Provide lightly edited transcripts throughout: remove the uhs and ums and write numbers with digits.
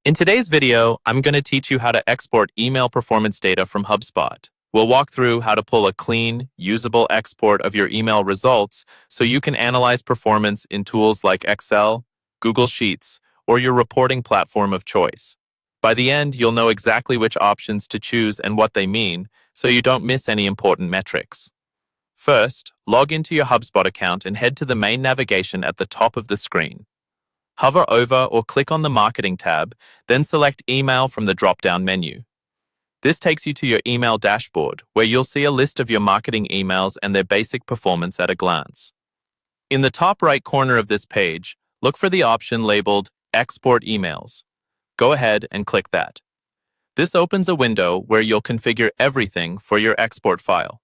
In today's video, I'm going to teach you how to export email performance data from Hubspot. We'll walk through how to pull a clean, usable export of your email results so you can analyze performance in tools like Excel, Google Sheets, or your reporting platform of choice. By the end, you'll know exactly which options to choose and what they mean, so you don't miss any important metrics. First, log into your Hubspot account and head to the main navigation at the top of the screen. Hover over or click on the Marketing tab, then select Email from the drop-down menu. This takes you to your email dashboard, where you'll see a list of your marketing emails and their basic performance at a glance. In the top right corner of this page, look for the option labeled Export Emails. Go ahead and click that. This opens a window where you'll configure everything for your export file.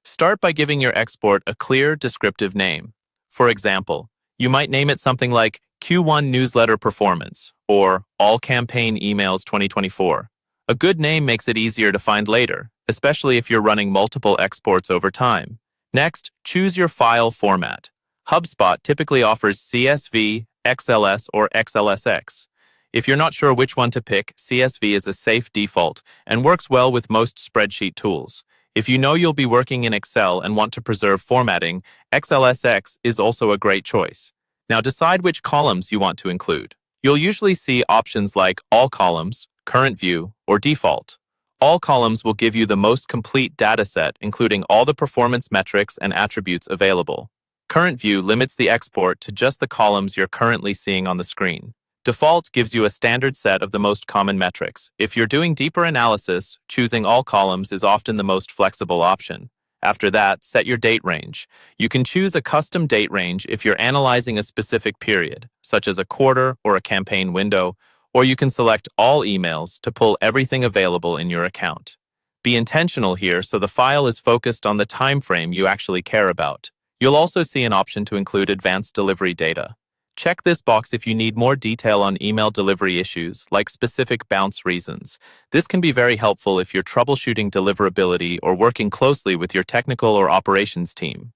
Start by giving your export a clear, descriptive name. For example, you might name it something like Q1 Newsletter Performance or All Campaign Emails 2024. A good name makes it easier to find later, especially if you're running multiple exports over time. Next, choose your file format. HubSpot typically offers CSV, XLS, or XLSX. If you're not sure which one to pick, CSV is a safe default and works well with most spreadsheet tools. If you know you'll be working in Excel and want to preserve formatting, XLSX is also a great choice. Now decide which columns you want to include. You'll usually see options like All Columns, Current View, or Default. All columns will give you the most complete dataset, including all the performance metrics and attributes available. Current View limits the export to just the columns you're currently seeing on the screen. Default gives you a standard set of the most common metrics. If you're doing deeper analysis, choosing all columns is often the most flexible option. After that, set your date range. You can choose a custom date range if you're analyzing a specific period, such as a quarter or a campaign window, or you can select all emails to pull everything available in your account. Be intentional here so the file is focused on the time frame you actually care about. You'll also see an option to include advanced delivery data. Check this box if you need more detail on email delivery issues, like specific bounce reasons. This can be very helpful if you're troubleshooting deliverability or working closely with your technical or operations team.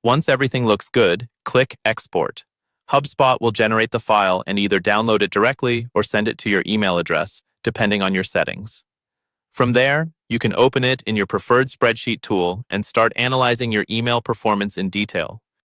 Once everything looks good, click Export. HubSpot will generate the file and either download it directly or send it to your email address, depending on your settings. From there, you can open it in your preferred spreadsheet tool and start analyzing your email performance in detail.